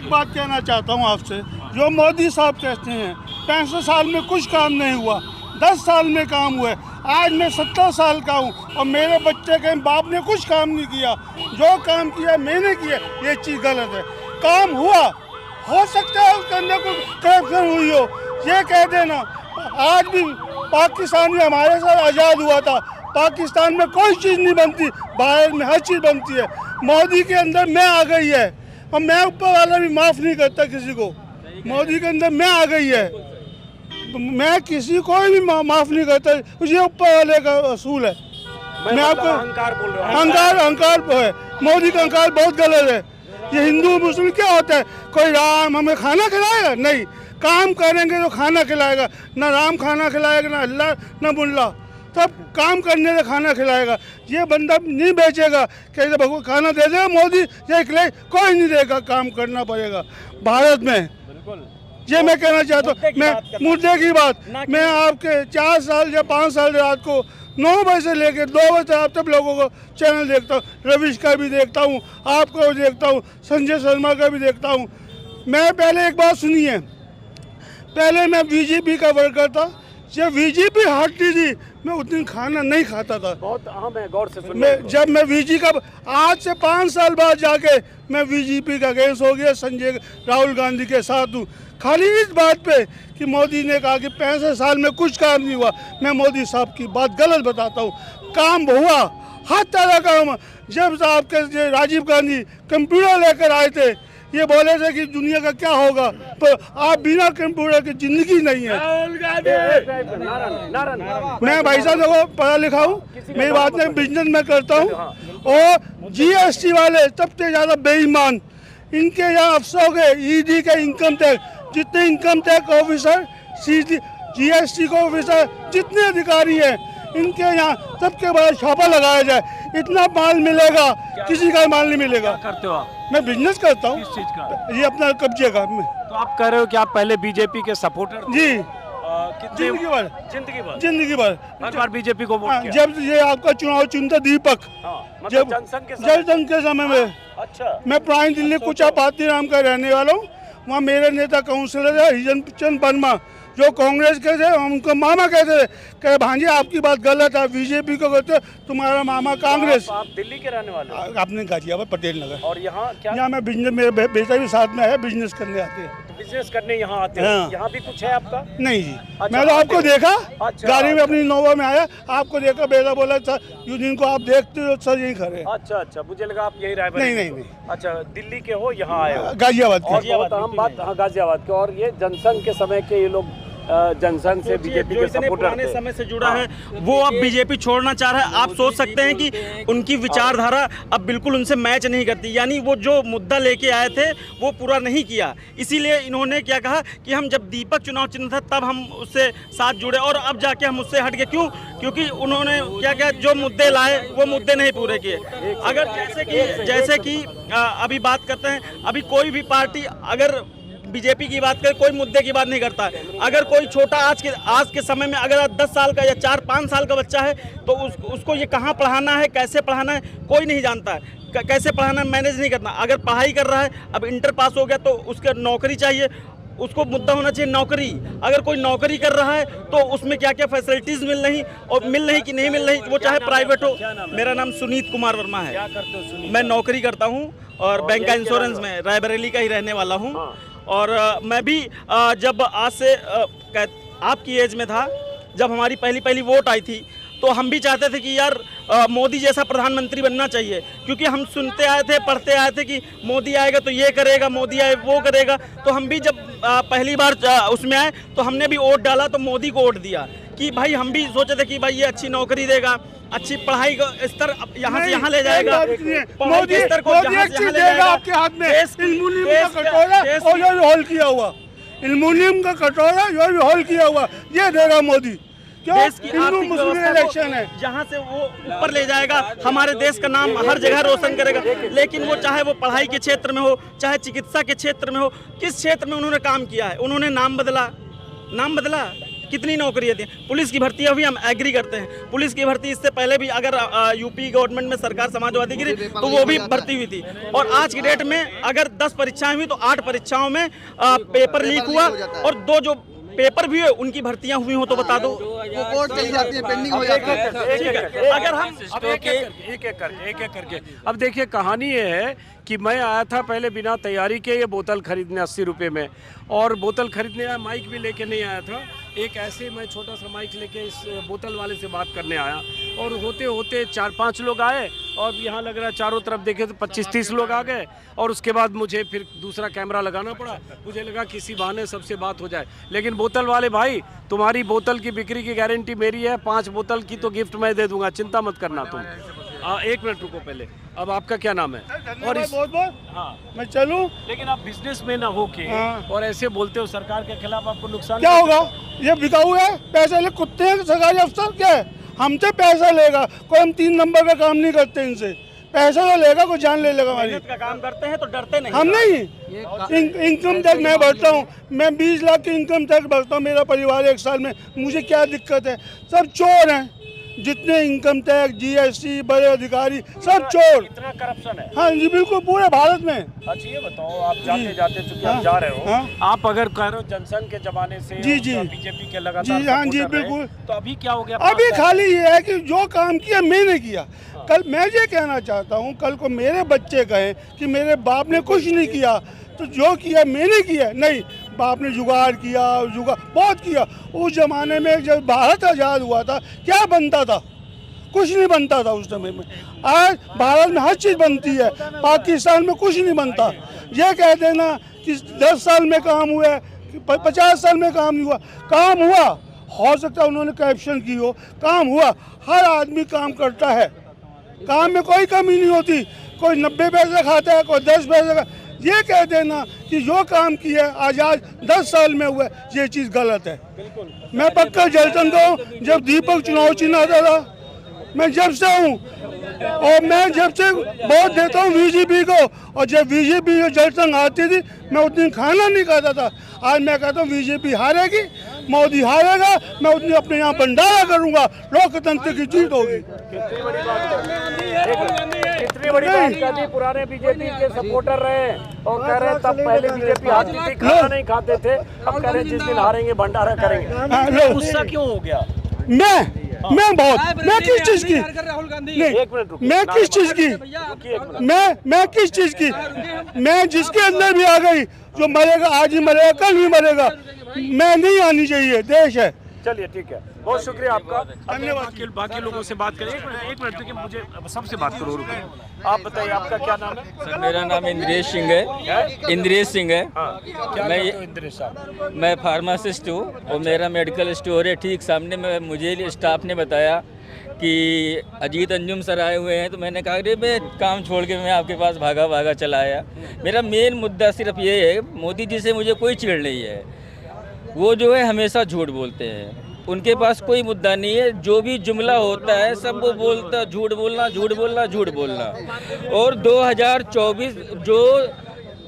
एक बात कहना चाहता हूँ आपसे, जो मोदी साहब कहते हैं 65 साल में कुछ काम नहीं हुआ, 10 साल में काम हुआ। आज मैं 70 साल का हूँ और मेरे बच्चे के बाप ने कुछ काम नहीं किया। जो काम किया मैंने किया, ये चीज़ गलत है। काम हुआ, हो सकता है उसके अंदर कोई करप्शन हुई हो, ये कह देना। आज भी पाकिस्तान में हमारे साथ आज़ाद हुआ था, पाकिस्तान में कोई चीज़ नहीं बनती, भारत में हर चीज़ बनती है। मोदी के अंदर मैं आ गई है और मैं ऊपर वाला भी माफ़ नहीं करता किसी को। मोदी के अंदर मैं आ गई है, मैं किसी को भी माफ़ नहीं करता, ये ऊपर वाले का असूल है। मैं आपको अहंकार बोल रहा हूँ। अहंकार है, मोदी का अहंकार बहुत गलत है। ये हिंदू मुस्लिम क्या होता है, कोई राम हमें खाना खिलाएगा? नहीं, काम करेंगे तो खाना खिलाएगा। ना राम खाना खिलाएगा, ना अल्लाह, ना मुल्ला, सब काम करने से खाना खिलाएगा। ये बंदा नहीं बेचेगा, कैसे भगवान खाना दे देगा मोदी, ये खिलाए, कोई नहीं देगा, काम करना पड़ेगा भारत में। बिल्कुल, ये मैं कहना चाहता हूँ। मैं मुद्दे की बात, मैं आपके 4 साल या 5 साल रात को 9 बजे से लेकर 2 बजे आप तक लोगों को चैनल देखता हूँ, रविश का भी देखता हूँ, आपका भी देखता हूँ, संजय शर्मा का भी देखता हूँ। मैं पहले एक बात सुनिए, पहले मैं बीजेपी का वर्कर था, जब बीजेपी हटती थी मैं उस दिन खाना नहीं खाता था। बहुत अहम है, गौर से सुनिए। मैं जब मैं बीजेपी का, आज से 5 साल बाद जाके मैं बीजेपी का अगेंस्ट हो गया, संजय राहुल गांधी के साथ हूँ, खाली इस बात पे कि मोदी ने कहा कि 65 साल में कुछ काम नहीं हुआ। मैं मोदी साहब की बात गलत बताता हूँ, काम हुआ, हर तरह का काम। जब आपके राजीव गांधी कंप्यूटर लेकर आए थे, ये बोले थे कि दुनिया का क्या होगा, पर आप बिना कंप्यूटर की जिंदगी नहीं है। मैं भाई साहब देखो पढ़ा लिखा हूँ, मेरी बात नहीं, बिजनेस में करता हूँ। और जीएसटी वाले सबसे ज़्यादा बेईमान, इनके यहाँ अफसर के ईडी के इनकम टैक्स, जितने इनकम टैक्स ऑफिसर, जीएसटी के ऑफिसर, जितने अधिकारी हैं, इनके यहाँ सबके बाद छापा लगाया जाए। इतना माल मिलेगा, किसी का माल नहीं मिलेगा। क्या करते हो आप? मैं बिजनेस करता हूँ। किस चीज का? ये अपना कब्जे का। तो आप कह रहे हो कि आप पहले बीजेपी के सपोर्टर थे? जी, कितने जिंदगी भर, जिंदगी भर हर बार बीजेपी को वोट किया? जब ये आपका चुनाव चुनता दीपक, मतलब जब जनसंघ के समय में, अच्छा, मैं पुरानी दिल्ली कुचा पातीराम का रहने वाला हूँ। वहाँ मेरे नेता काउंसिलर है हरिजन चंद वर्मा, जो कांग्रेस के थे, हम उनको मामा कहते थे। कहे भांजी आपकी बात गलत है, बीजेपी को कहते तुम्हारा मामा कांग्रेस। आप दिल्ली के रहने वाले हो? आपने गाजियाबाद पटेल नगर। और यहाँ क्या? यहाँ मैं बिजनेस, मेरे बेटा भी साथ में है, बिजनेस करने आते हैं। बिजनेस करने यहाँ आते हैं? हाँ। यहाँ भी कुछ है आपका? नहीं जी, अच्छा, मैं तो आपको देखा, अच्छा, गाड़ी में अपनी नोवा में आया, आपको देखा, बेटा बोला था जिनको आप देखते हो सर यही खड़े। अच्छा अच्छा, मुझे लगा आप यही राय। नहीं। अच्छा, दिल्ली के हो, यहाँ आए हो? गाजियाबाद और के। बहुत अहम बात, हाँ, गाजियाबाद के। और ये जनसंघ के समय के ये लोग जनसंघ से बीजेपी के सपोर्टर पुराने समय से जुड़ा है, वो अब बीजेपी छोड़ना चाह रहा है। आप सोच सकते हैं कि उनकी विचारधारा अब बिल्कुल उनसे मैच नहीं करती, यानी वो जो मुद्दा लेके आए थे वो पूरा नहीं किया। इसीलिए इन्होंने क्या कहा कि हम जब दीपक चुनाव चिन्ह था तब हम उससे साथ जुड़े और अब जाके हम उससे हट गए। क्यों? क्योंकि उन्होंने क्या क्या जो मुद्दे लाए वो मुद्दे नहीं पूरे किए। अगर जैसे कि अभी बात करते हैं, अभी कोई भी पार्टी अगर बीजेपी की बात करे, कोई मुद्दे की बात नहीं करता। अगर कोई छोटा आज के समय में अगर 10 साल का या 4-5 साल का बच्चा है तो उसको ये कहाँ पढ़ाना है, कैसे पढ़ाना है, कोई नहीं जानता है। कैसे पढ़ाना है, मैनेज नहीं करना। अगर पढ़ाई कर रहा है, अब इंटर पास हो गया तो उसके नौकरी चाहिए, उसको मुद्दा होना चाहिए नौकरी। अगर कोई नौकरी कर रहा है तो उसमें क्या क्या फैसिलिटीज़ मिल रही और मिल रही कि नहीं मिल रही, वो चाहे प्राइवेट हो। मेरा नाम सुनीत कुमार वर्मा है। क्या करते हो सुनीत? मैं नौकरी करता हूँ और बैंक का इंश्योरेंस में, रायबरेली का ही रहने वाला हूँ। और मैं भी जब आज से आपकी एज में था, जब हमारी पहली वोट आई थी, तो हम भी चाहते थे कि यार मोदी जैसा प्रधानमंत्री बनना चाहिए। क्योंकि हम सुनते आए थे, पढ़ते आए थे कि मोदी आएगा तो ये करेगा, मोदी आए वो करेगा। तो हम भी जब पहली बार उसमें आए तो हमने भी वोट डाला, तो मोदी को वोट दिया कि भाई हम भी सोचे थे कि भाई ये अच्छी नौकरी देगा, अच्छी पढ़ाई का स्तर यहाँ से यहाँ ले जाएगा, मोदी स्तर को यहाँ से यहाँ ले जाएगा। आपके हाथ में एल्युमिनियम का कटोरा और ये भी हॉल किया हुआ, एल्युमिनियम का कटोरा ये भी हॉल किया हुआ, ये देगा मोदी। देश की आर्थिक व्यवस्था है, जहाँ से वो ऊपर ले जाएगा, हमारे देश का नाम हर जगह रोशन करेगा। लेकिन वो चाहे वो पढ़ाई के क्षेत्र में हो, चाहे चिकित्सा के क्षेत्र में हो, किस क्षेत्र में उन्होंने काम किया है? उन्होंने नाम बदला, कितनी नौकरियाँ थी। पुलिस की भर्तियाँ भी हम एग्री करते हैं, पुलिस की भर्ती इससे पहले भी अगर यूपी गवर्नमेंट में सरकार समाजवादी गिरी तो वो भी भर्ती हुई थी। और आज की डेट में अगर 10 परीक्षाएं हुई तो 8 परीक्षाओं में पेपर लीक हुआ, और 2 जो पेपर भी है उनकी भर्तियां हुई हो तो बता दो। वो कोर्ट चली जाती है, पेंडिंग हो जाती है। अगर हम अब एक एक करके अब देखिए, कहानी ये है कि मैं आया था पहले बिना तैयारी के ये बोतल खरीदने 80 रुपये में, और बोतल खरीदने आया, माइक भी लेके नहीं आया था। एक ऐसे मैं छोटा सा माइक लेके इस बोतल वाले से बात करने आया, और होते होते 4-5 लोग आए, और यहाँ लग रहा है चारों तरफ देखे तो 25-30 लोग आ गए। और उसके बाद मुझे फिर दूसरा कैमरा लगाना पड़ा, मुझे लगा किसी बहाने सबसे बात हो जाए। लेकिन बोतल वाले भाई, तुम्हारी बोतल की बिक्री की गारंटी मेरी है, 5 बोतल की तो गिफ्ट मैं दे दूंगा, चिंता मत करना तुम। 1 मिनट रुको पहले, अब आपका क्या नाम है? और इस बहुत बहुत हाँ, मैं चलूं? लेकिन आप बिजनेस में ना होके हाँ। और ऐसे बोलते हो सरकार के खिलाफ, आपको नुकसान क्या होगा? ये बिकाऊ है, पैसे ले कुत्ते हैं सरकारी अफसर, क्या है? हमसे पैसा लेगा कोई, हम 3 नंबर का काम नहीं करते इनसे, पैसा तो लेगा, कोई जान ले लेगा हमारी। मेहनत का काम करते हैं तो डरते नहीं। हम नहीं, इनकम टैक्स मैं भरता हूँ, मैं 20 लाख की इनकम टैक्स भरता हूँ, मेरा परिवार 1 साल में, मुझे क्या दिक्कत है? सब चोर हैं, जितने इनकम टैक्स, जीएसटी, बड़े अधिकारी सब चोर। इतना करप्शन है? हाँ जी बिल्कुल, पूरे भारत में। अच्छा ये बताओ, आप जाते जाते चूंकि आप जा रहे हो, हाँ। आप अगर कह रहे हो जनसंघ के जमाने से जी, जी। बीजेपी के लगातार जी, हाँ जी, सपोर्टर रहे, बिल्कुल। तो अभी क्या हो गया? अभी खाली ये है कि जो काम किया मैंने किया। कल मैं ये कहना चाहता हूँ, कल को मेरे बच्चे कहें कि मेरे बाप ने कुछ नहीं किया, तो जो किया मैंने किया नहीं, बाप ने जुगाड़ किया, बहुत किया। उस जमाने में जब भारत आज़ाद हुआ था, क्या बनता था? कुछ नहीं बनता था उस समय में। आज भारत में हर चीज़ बनती है, पाकिस्तान में कुछ नहीं बनता। ये कह देना कि 10 साल में काम हुआ है, 50 साल में काम नहीं हुआ, काम हुआ। हो सकता है उन्होंने करप्शन की हो, काम हुआ। हर आदमी काम करता है, काम में कोई कमी नहीं होती। कोई 90 पैसे खाता है, कोई 10 पैसे का। ये कह देना कि जो काम किया आज़ाद 10 साल में हुआ, ये चीज़ गलत है। मैं पक्का जलसन का हूँ, जब दीपक चुनाव चिन्ह आता था, मैं जब से हूँ, और मैं जब से वोट देता हूँ बीजेपी को, और जब बीजेपी को जलसन आती थी, मैं उस दिन खाना नहीं खाता था। आज मैं कहता हूँ बीजेपी हारेगी, मोदी हारेगा, मैं उतनी अपने यहाँ भंडारा करूँगा, लोकतंत्र की जीत होगी। कितनी बड़ी बात कर दी। पुराने बीजेपी के सपोर्टर रहे और कह रहे तब पहले बीजेपी हारती थी, खाना नहीं खाते थे, अब कह रहे जिस दिन हारेंगे भंडारा करेंगे। गुस्सा क्यों हो गया? मैं किस चीज की नहीं, मैं किस चीज की, मैं किस चीज की, मैं जिसके अंदर भी आ गई, जो मरेगा आज ही मरेगा, कल भी मरेगा, मैं नहीं आनी चाहिए, देश है। चलिए ठीक है, बहुत शुक्रिया आपका, धन्यवाद। बाकी लोगों से बात करें। एक मिनट देखिए, मुझे सबसे बात करो। आप बताइए, आपका क्या नाम है? सर मेरा नाम इंद्रेश सिंह है। इंद्रेश सिंह है। क्या मैं करते हो इंद्रेश साहब? मैं फार्मासिस्ट हूँ और मेरा मेडिकल स्टोर है ठीक सामने में। मुझे स्टाफ ने बताया कि अजीत अंजुम सर आए हुए हैं, तो मैंने कहा अरे मैं काम छोड़ के मैं आपके पास भागा चला आया। मेरा मेन मुद्दा सिर्फ ये है, मोदी जी से मुझे कोई चिढ़ नहीं है। वो जो है हमेशा झूठ बोलते हैं, उनके पास कोई मुद्दा नहीं है। जो भी जुमला होता है सब वो बोलता, झूठ बोलना झूठ बोलना झूठ बोलना। और 2024 जो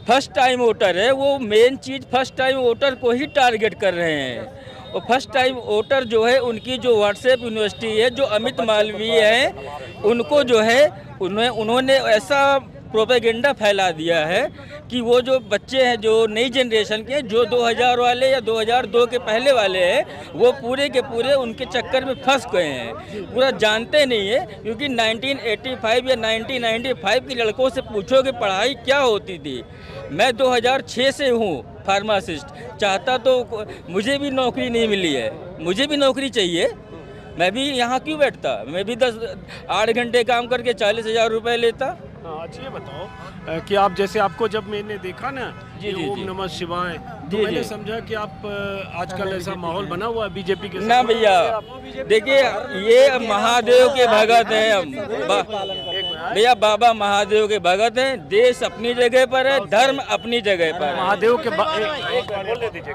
फर्स्ट टाइम वोटर है, वो मेन चीज़ फर्स्ट टाइम वोटर को ही टारगेट कर रहे हैं। और फर्स्ट टाइम वोटर जो है, उनकी जो व्हाट्सएप यूनिवर्सिटी है, जो अमित मालवीय हैं, उनको जो है उन्होंने ऐसा प्रोपेगेंडा फैला दिया है कि वो जो बच्चे हैं, जो नई जनरेशन के, जो 2000 वाले या 2002 के पहले वाले हैं, वो पूरे के पूरे उनके चक्कर में फंस गए हैं। पूरा जानते नहीं है, क्योंकि 1985 या 1995 के लड़कों से पूछो कि पढ़ाई क्या होती थी। मैं 2006 से हूँ फार्मासिस्ट, चाहता तो मुझे भी नौकरी नहीं मिली है, मुझे भी नौकरी चाहिए। मैं भी यहाँ क्यों बैठता, मैं भी 8 घंटे काम करके 40,000 रुपये लेता। अच्छा ये बताओ कि आप जैसे, आपको जब मैंने देखा ना जी, जी, ओम जी। नमः शिवाय, तो जी, मैंने जी। समझा कि आप आजकल ऐसा माहौल बना हुआ है बीजेपी के ना भैया, देखिए ये महादेव के भगत हैं हम। भैया बाबा महादेव के भगत हैं, देश अपनी जगह पर है, धर्म अपनी जगह पर है। महादेव के बोलने दीजिए।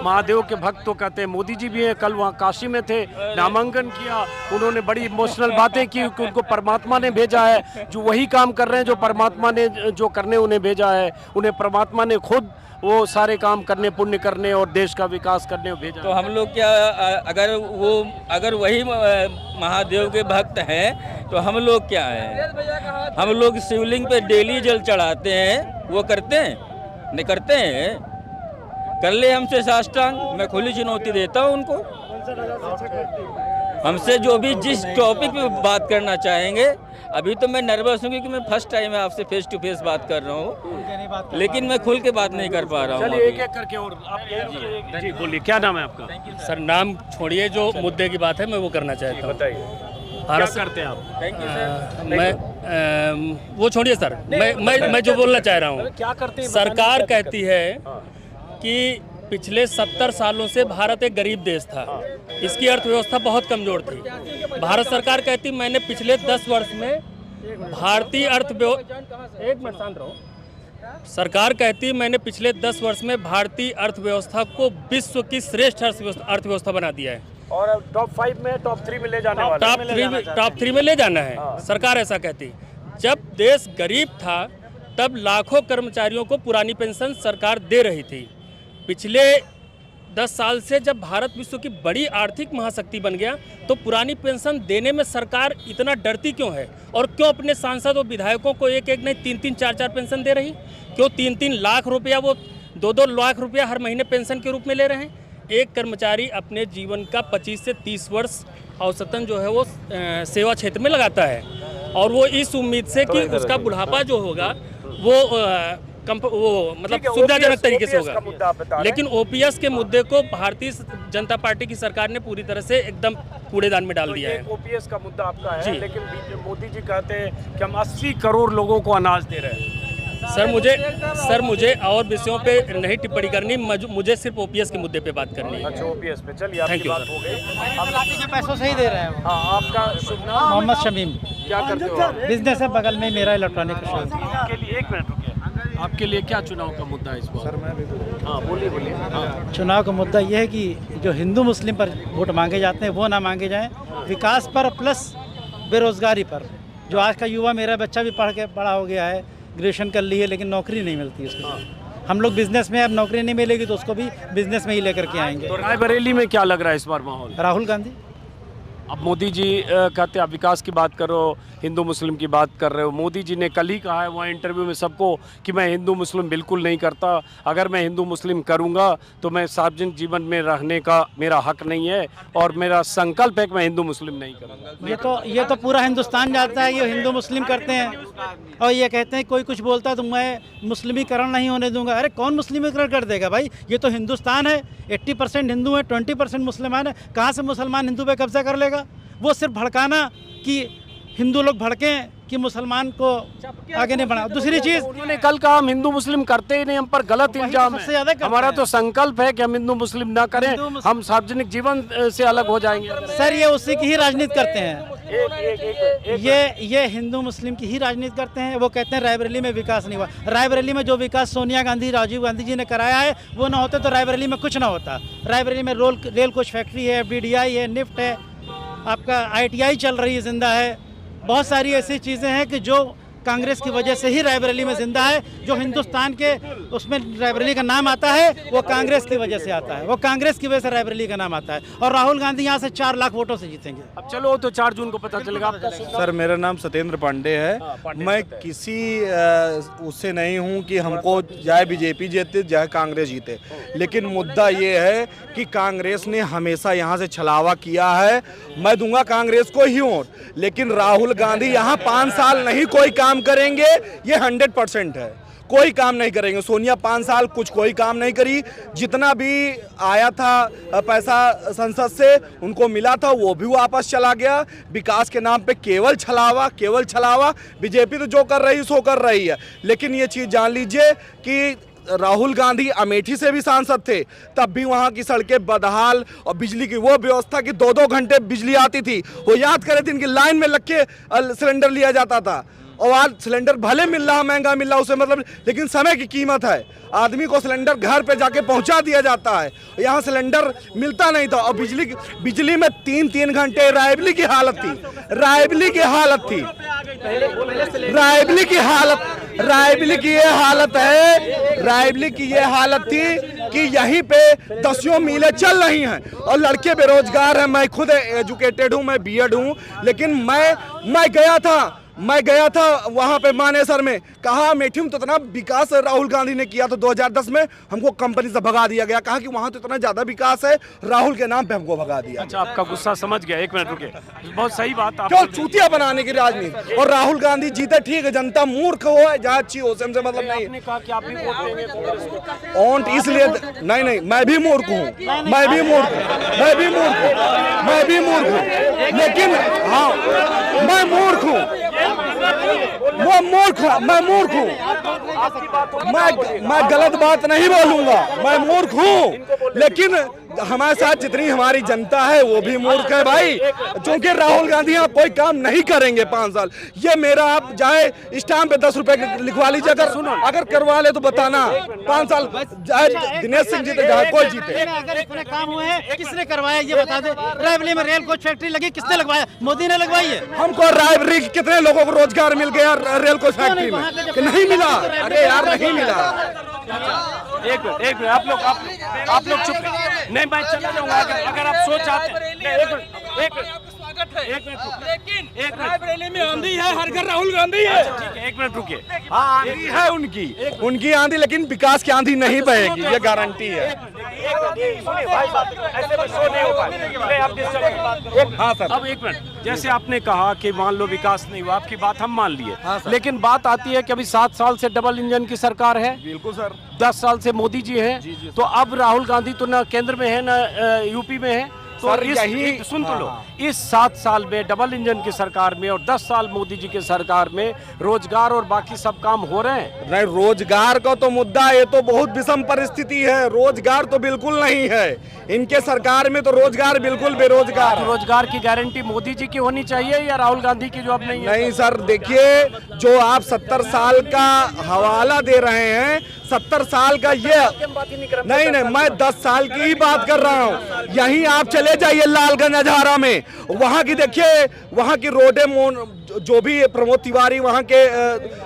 महादेव के भक्त तो कहते हैं, मोदी जी भी हैं, कल वहाँ काशी में थे, नामांकन किया, उन्होंने बड़ी इमोशनल बातें की कि उनको परमात्मा ने भेजा है, जो वही काम कर रहे हैं जो परमात्मा ने जो करने उन्हें भेजा है, उन्हें परमात्मा ने खुद वो सारे काम करने, पुण्य करने और देश का विकास करने भेजा। तो हम लोग क्या, अगर वही महादेव के भक्त हैं तो हम लोग क्या हैं? हम लोग शिवलिंग पे डेली जल चढ़ाते हैं, वो करते हैं? नहीं करते हैं। कर ले हमसे साष्टांग, मैं खुली चुनौती देता हूँ उनको। हमसे जो भी जिस टॉपिक पे बात करना चाहेंगे। अभी तो मैं नर्वस हूँ क्योंकि मैं फर्स्ट टाइम है आपसे फेस टू फेस बात कर रहा हूँ, लेकिन मैं खुल के बात नहीं कर पा रहा हूँ। चलिए एक एक करके और आप जी बोलिए, क्या नाम है आपका? सर नाम छोड़िए, जो मुद्दे की बात है मैं वो करना चाहता हूँ। बताइए क्या करते हैं आप? Thank you sir. मैं वो छोड़िए सर, मैं जो बोलना चाह रहा हूँ, क्या करते हैं? सरकार कहती है कि पिछले 70 सालों से भारत एक गरीब देश था, इसकी अर्थव्यवस्था बहुत कमजोर थी। भारत सरकार कहती मैंने पिछले 10 वर्ष में भारतीय सरकार कहती मैंने पिछले 10 वर्ष में भारतीय अर्थव्यवस्था को विश्व की श्रेष्ठ अर्थव्यवस्था बना दिया है और टॉप 5 में, टॉप 3 में ले जाने वाला, टॉप 3 में ले जाना है। सरकार ऐसा कहती। जब देश गरीब था तब लाखों कर्मचारियों को पुरानी पेंशन सरकार दे रही थी। पिछले 10 साल से जब भारत विश्व की बड़ी आर्थिक महाशक्ति बन गया तो पुरानी पेंशन देने में सरकार इतना डरती क्यों है? और क्यों अपने सांसद और विधायकों को एक एक नहीं 3-3, 4-4 पेंशन दे रही? क्यों 3-3 लाख रुपया, वो 2-2 लाख रुपया हर महीने पेंशन के रूप में ले रहे हैं? एक कर्मचारी अपने जीवन का 25 से 30 वर्ष औसतन जो है वो सेवा क्षेत्र में लगाता है, और वो इस उम्मीद से कि उसका बुढ़ापा जो होगा वो मतलब सुविधाजनक तरीके से होगा। लेकिन ओपीएस के मुद्दे को भारतीय जनता पार्टी की सरकार ने पूरी तरह से एकदम कूड़ेदान में डाल दिया है। ओपीएस का मुद्दा आपका है, लेकिन मोदी जी कहते हैं कि हम 80 करोड़ लोगों को अनाज दे रहे हैं। सर मुझे और विषयों पे नहीं टिप्पणी करनी, मुझे सिर्फ ओपीएस के मुद्दे पे बात करनी है। अच्छा, ओपीएस पे चलिए, आपकी बात हो गई। हम पैसों से ही दे रहे हैं। हाँ, आपका शुभ नाम? मोहम्मद शमीम। क्या करते हो आप? बिजनेस है, बगल में मेरा इलेक्ट्रॉनिक शॉप। आपके लिए 1 मिनट रुकिए। आपके लिए क्या चुनाव का मुद्दा है इस बार? सर मैं हाँ बोलिए। हाँ, चुनाव का मुद्दा ये है कि जो हिंदू मुस्लिम पर वोट मांगे जाते हैं वो ना मांगे जाएं, विकास पर प्लस बेरोजगारी पर। जो आज का युवा, मेरा बच्चा भी पढ़ के बड़ा हो गया है, ग्रेजुएशन कर ली है, लेकिन नौकरी नहीं मिलती उसको। हम लोग बिजनेस में, अब नौकरी नहीं मिलेगी तो उसको भी बिजनेस में ही लेकर के आएंगे। तो रायबरेली में क्या लग रहा है इस बार माहौल? राहुल गांधी। अब मोदी जी कहते हैं आप विकास की बात करो, हिंदू मुस्लिम की बात कर रहे हो। मोदी जी ने कल ही कहा है वहाँ इंटरव्यू में सबको कि मैं हिंदू मुस्लिम बिल्कुल नहीं करता, अगर मैं हिंदू मुस्लिम करूँगा तो मैं सार्वजनिक जीवन में रहने का मेरा हक नहीं है, और मेरा संकल्प है कि मैं हिंदू मुस्लिम नहीं करूँगा। ये तो पूरा हिंदुस्तान जानता है, ये हिंदू मुस्लिम करते हैं और ये कहते हैं कोई कुछ बोलता है तो मैं मुस्लिमीकरण नहीं होने दूंगा। अरे कौन मुस्लिमीकरण कर देगा भाई? ये तो हिंदुस्तान है, 80% हिंदू है, 20% मुसलमान है। कहाँ से मुसलमान हिंदू पे कब्जा कर लेगा? वो सिर्फ भड़काना कि हिंदू लोग भड़कें कि मुसलमान को आगे नहीं बढ़ा। दूसरी चीज, उन्होंने कल कहा हम हिंदू मुस्लिम करते ही नहीं, हम पर गलत इल्जाम है। हमारा तो संकल्प है कि हम हिंदू मुस्लिम ना करें, हम सार्वजनिक जीवन से अलग हो जाएंगे। सर ये उसी की ही राजनीति करते हैं। ये हिंदू मुस्लिम की ही राजनीति करते हैं। वो कहते हैं रायबरेली में विकास नहीं हुआ। रायबरेली में जो विकास सोनिया गांधी, राजीव गांधी जी ने कराया है वो ना होते तो रायबरेली में कुछ ना होता। रायबरेली में रेल कोच फैक्ट्री है, FDDI है, निफ्ट है, आपका ITI चल रही है, जिंदा है। बहुत सारी ऐसी चीज़ें हैं कि जो कांग्रेस की वजह से ही रायबरेली में जिंदा है। जो हिंदुस्तान के उसमें रायबरेली का नाम आता है वो कांग्रेस की वजह से आता है, वो कांग्रेस की वजह से रायबरेली का नाम आता है। और राहुल गांधी यहाँ से 4 लाख वोटों से जीतेंगे। अब चलो तो 4 जून को पता चलेगा। सर मेरा नाम सत्येंद्र पांडे है। मैं किसी उससे नहीं हूँ कि हमको चाहे बीजेपी जीते चाहे कांग्रेस जीते, लेकिन मुद्दा ये है कि कांग्रेस ने हमेशा यहाँ से छलावा किया है। मैं दूंगा कांग्रेस को ही वोट, लेकिन राहुल गांधी यहाँ 5 साल नहीं कोई काम करेंगे, ये 100% है। कोई काम नहीं करेंगे। सोनिया 5 साल कुछ कोई काम नहीं करी। जितना भी आया था पैसा संसद से उनको मिला था वो भी वापस चला गया। विकास के नाम पे केवल छलावा। बीजेपी तो जो कर रही सो कर रही है। लेकिन ये चीज़ जान लीजिए कि राहुल गांधी अमेठी से भी सांसद थे, तब भी वहाँ की सड़कें बदहाल और बिजली की वो व्यवस्था कि 2-2 घंटे बिजली आती थी। वो याद करे थे इनकी लाइन में लग के सिलेंडर लिया जाता था। और आज सिलेंडर भले मिल रहा महंगा मिल रहा उसे मतलब, लेकिन समय की कीमत है। आदमी को सिलेंडर घर पे जाके पहुंचा दिया जाता है, यहाँ सिलेंडर मिलता नहीं था। और बिजली में 3-3 घंटे रायबली की हालत थी, रायबली की हालत थी, रायबली की हालत, रायबली की ये हालत है, रायबली की ये हालत थी कि यहीं पे 10 मीलें चल रही हैं और लड़के बेरोजगार हैं। मैं खुद एजुकेटेड हूँ, मैं बीएड हूँ, लेकिन मैं गया था वहाँ पे मानेसर में, कहा अमेठी में तो इतना विकास राहुल गांधी ने किया, तो 2010 में हमको कंपनी से भगा दिया गया। कहा कि वहाँ तो इतना ज़्यादा विकास है, राहुल के नाम पे हमको भगा दिया। अच्छा, आपका गुस्सा समझ गया, एक मिनट रुके, बहुत सही बात आप क्यों चूतिया बनाने की राजनीति। और राहुल गांधी जीते ठीक है, जनता मूर्ख हो जहाँ अच्छी हो, से मतलब नहीं। आपने कहा कि आप भी वोट देंगे कांग्रेस को। ऑन्ट इसलिए नहीं, मैं भी मूर्ख हूँ, मैं भी मूर्ख हूँ, लेकिन हाँ मैं मूर्ख हूँ, मैं गलत बात नहीं बोलूंगा, मैं मूर्ख हूँ, लेकिन हमारे साथ जितनी हमारी जनता है वो भी मूर्ख है भाई। क्योंकि राहुल गांधी यहाँ कोई काम नहीं करेंगे 5 साल। ये मेरा आप चाहे स्टाम्प पे 10 रुपए लिखवा लीजिए, अगर करवा ले तो बताना 5 साल चाहे दिनेश सिंह जीते चाहे कोई जीते। अगर इतने काम हुए हैं किसने करवाया ये बता दे। रायबरेली में रेल कोच फैक्ट्री लगी, किसने लगवाया? मोदी ने लगवाई है। हमको रायबरेली कितने लोगों को रोजगार मिल गया रेल कोच फैक्ट्री में कि नहीं मिला? अरे यार नहीं मिला। एक मिनट आप लोग चुप नहीं, मैं चला जाऊंगा अगर आप सोच आते लेकिन रायबरेली में आंधी है, हर घर राहुल गांधी है। ठीक है, 1 मिनट रुकिए। हाँ आंधी है उनकी आंधी, लेकिन विकास की आंधी नहीं बहेगी, ये गारंटी है। हाँ सर। अब 1 मिनट, जैसे आपने कहा कि मान लो विकास नहीं हुआ, आपकी बात हम मान लिए, लेकिन बात आती है कि अभी 7 साल से डबल इंजन की सरकार है। बिल्कुल सर। 10 साल से मोदी जी हैं, तो अब राहुल गांधी तो ना केंद्र में है ना यूपी में है, तो सुन तो लो, इस 7 साल में डबल इंजन की सरकार में और 10 साल मोदी जी की सरकार में रोजगार और बाकी सब काम हो रहे हैं। नहीं, रोजगार का तो मुद्दा, ये तो बहुत विषम परिस्थिति है, रोजगार तो बिल्कुल नहीं है इनके सरकार में, तो रोजगार बिल्कुल बेरोजगार। रोजगार की गारंटी मोदी जी की होनी चाहिए या राहुल गांधी की जो अब नहीं है? नहीं सर, देखिए जो आप 70 साल का हवाला दे रहे हैं, 70 साल का ये नहीं, मैं 10 साल की ही बात कर रहा हूँ। यहीं आप चले जाइए लालगंज अजहारा में, वहाँ की देखिए, वहाँ की रोडें, जो भी प्रमोद तिवारी वहाँ के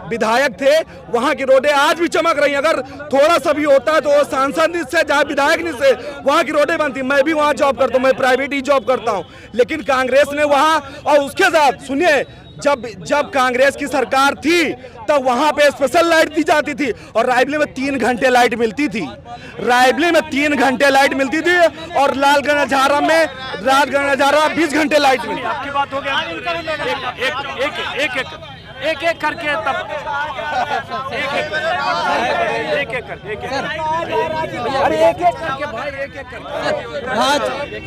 विधायक थे, वहाँ की रोडें आज भी चमक रही हैं। अगर थोड़ा सा भी होता है तो सांसद से जहाँ विधायक से वहाँ की रोडें बनती। मैं भी वहाँ जॉब करता हूँ, मैं प्राइवेट ही जॉब करता हूँ, लेकिन कांग्रेस ने वहाँ, और उसके साथ सुनिए, जब कांग्रेस की सरकार थी तब वहां पे स्पेशल लाइट दी जाती थी और रायबरेली में 3 घंटे लाइट मिलती थी, रायबरेली में 3 घंटे लाइट मिलती थी, और लालगंज अजहारा में 20 घंटे लाइट मिलती। आपकी बात हो गया, एक एक करके तब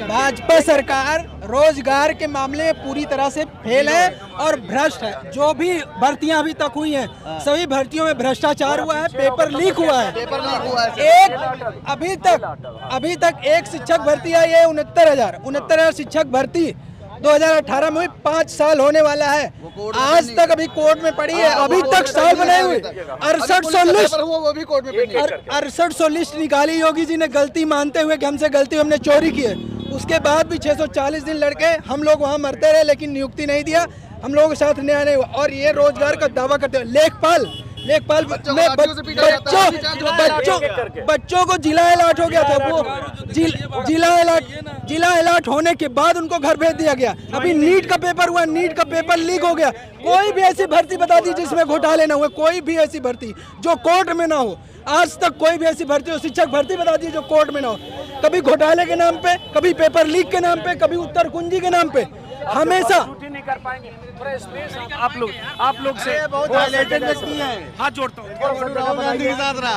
भाजपा सरकार रोजगार के मामले में पूरी तरह से फेल है और भ्रष्ट है। जो भी भर्तियां अभी तक हुई हैं, सभी भर्तियों में भ्रष्टाचार हुआ है, पेपर लीक हुआ है। अभी तक एक शिक्षक भर्ती आई है 69,000 शिक्षक भर्ती 2018 में हुई, 5 साल होने वाला है, आज तक अभी कोर्ट में पड़ी है, अभी तक साल बनाए हुए 6800 लिस्ट निकाली योगी जी ने, गलती मानते हुए कि हमसे गलती, हमने चोरी की है। उसके बाद भी 640 दिन लड़के हम लोग वहाँ मरते रहे, लेकिन नियुक्ति नहीं दिया, हम लोगों के साथ न्याय नहीं हुआ। और ये रोजगार का दावा करते हुए लेखपाल में बच्चों को जिला अलॉट हो गया था, वो जिला अलॉट होने के बाद उनको घर भेज दिया गया। अभी नीट का पेपर हुआ, नीट का पेपर लीक हो गया। कोई भी ऐसी भर्ती बता दी जिसमें घोटाले ना हुए, कोई भी ऐसी भर्ती जो कोर्ट में ना हो। आज तक कोई भी ऐसी भर्ती हो, शिक्षक भर्ती बता दी जो कोर्ट में ना हो। कभी घोटाले के नाम पे, कभी पेपर लीक के नाम पे, कभी उत्तर कुंजी के नाम पे, हमेशा नहीं कर पाएंगे। आप लोग से हाथ जोड़ता हूँ,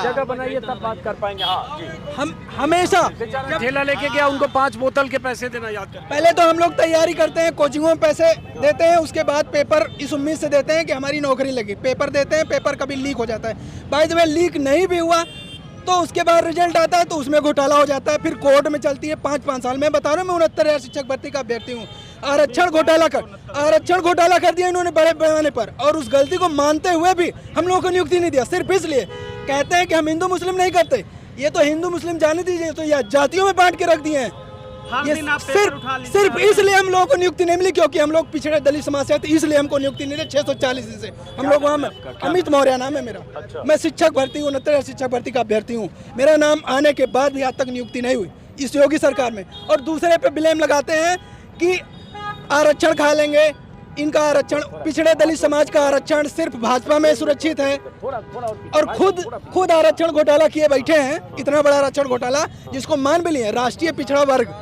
जगह बनाइए तब बात कर पाएंगे। हाँ, हम हमेशा ठेला लेके गया, उनको 5 बोतल के पैसे देना याद कर। पहले तो हम लोग तैयारी करते हैं, कोचिंगों में पैसे देते हैं, उसके बाद पेपर इस उम्मीद से देते हैं कि हमारी नौकरी लगी। पेपर देते हैं, पेपर कभी लीक हो जाता है। बाय द वे लीक नहीं भी हुआ तो उसके बाद रिजल्ट आता है तो उसमें घोटाला हो जाता है, फिर कोर्ट में चलती है 5-5 साल। मैं बता रहा हूँ, मैं 69,000 शिक्षक भर्ती का अभ्यर्थी हूँ। आरक्षण घोटाला कर दिया इन्होंने बड़े पैमाने पर, और उस गलती को मानते हुए भी हम लोगों को नियुक्ति नहीं दिया। सिर्फ इसलिए कहते हैं कि हम हिंदू मुस्लिम नहीं करते। ये तो हिंदू मुस्लिम जाने दीजिए, तो ये जातियों में बांट के रख दिए हैं। ये सिर्फ इसलिए हम लोगों को नियुक्ति नहीं मिली क्योंकि हम लोग पिछड़े दलित समाज से आते, इसलिए हमको नियुक्ति नहीं मिली 640 से। हम लोग वहाँ, अमित मौर्य नाम है मेरा। मैं शिक्षक भर्ती हूँ, 69 शिक्षक भर्ती का अभ्यर्थी हूँ। मेरा नाम आने के बाद भी आज तक नियुक्ति नहीं हुई इस योगी सरकार में। और दूसरे पे ब्लेम लगाते हैं कि आरक्षण खा लेंगे, इनका आरक्षण, पिछड़े दलित समाज का आरक्षण सिर्फ भाजपा में सुरक्षित है, और खुद आरक्षण घोटाला किए बैठे हैं। इतना बड़ा आरक्षण घोटाला जिसको मान भी लिए राष्ट्रीय पिछड़ा वर्ग,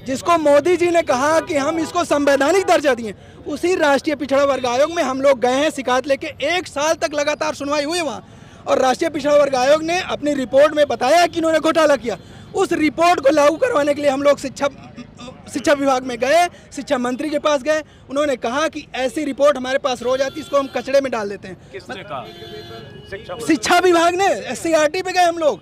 जिसको मोदी जी ने कहा कि हम इसको संवैधानिक दर्जा दिए, उसी राष्ट्रीय पिछड़ा वर्ग आयोग में हम लोग गए हैं शिकायत लेके। 1 साल तक लगातार सुनवाई हुई वहाँ, और राष्ट्रीय पिछड़ा वर्ग आयोग ने अपनी रिपोर्ट में बताया कि इन्होंने घोटाला किया। उस रिपोर्ट को लागू करवाने के लिए हम लोग शिक्षा विभाग में गए, शिक्षा मंत्री के पास गए। उन्होंने कहा कि ऐसी रिपोर्ट हमारे पास रोज आती है, इसको हम कचड़े में डाल देते हैं। किसने कहा? शिक्षा विभाग ने, SCRT पे गए हम लोग,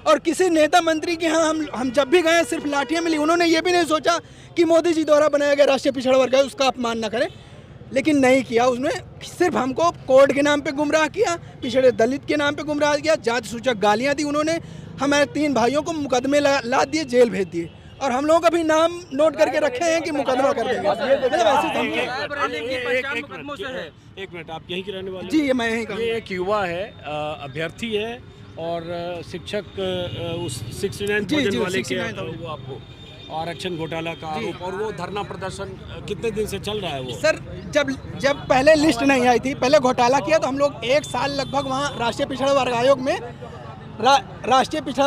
और किसी नेता मंत्री के यहाँ हम जब भी गए सिर्फ लाठियाँ मिली। उन्होंने ये भी नहीं सोचा कि मोदी जी द्वारा बनाया गया राष्ट्रीय पिछड़ा वर्ग है उसका अपमान न करें, लेकिन नहीं किया। उसने सिर्फ हमको कोड के नाम पे गुमराह किया, पिछड़े दलित के नाम पे गुमराह किया, जाति सूचक गालियाँ दी उन्होंने। हमारे 3 भाइयों को मुकदमे लाद दिए, जेल भेज दिए, और हम लोग अभी नाम नोट करके रखे हैं कि मुकदमा कर देंगे। एक मिनट, आप यहीं के रहने वाले? जी, मैं यहीं का। ये एक युवा है, अभ्यर्थी है, और शिक्षक उस 69 भोजन वाले के वो आपको आरक्षण घोटाला का आरोप, और वो धरना प्रदर्शन कितने दिन से चल रहा है? वो सर, जब पहले लिस्ट नहीं आई थी, पहले घोटाला किया, तो हम लोग 1 साल लगभग वहाँ राष्ट्रीय पिछड़ा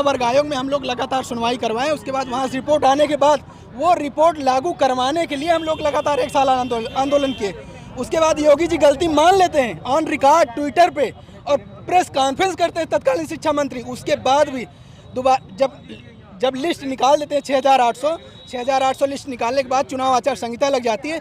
वर्ग आयोग में हम लोग लगातार सुनवाई करवाएं। उसके बाद वहाँ से रिपोर्ट आने के बाद वो रिपोर्ट लागू करवाने के लिए हम लोग लगातार 1 साल आंदोलन किए। उसके बाद योगी जी गलती मान लेते हैं ऑन रिकॉर्ड ट्विटर पे, और प्रेस कॉन्फ्रेंस करते हैं तत्कालीन शिक्षा मंत्री। उसके बाद भी दोबारा जब लिस्ट निकाल देते हैं 6,800 लिस्ट निकालने के बाद चुनाव आचार संहिता लग जाती है,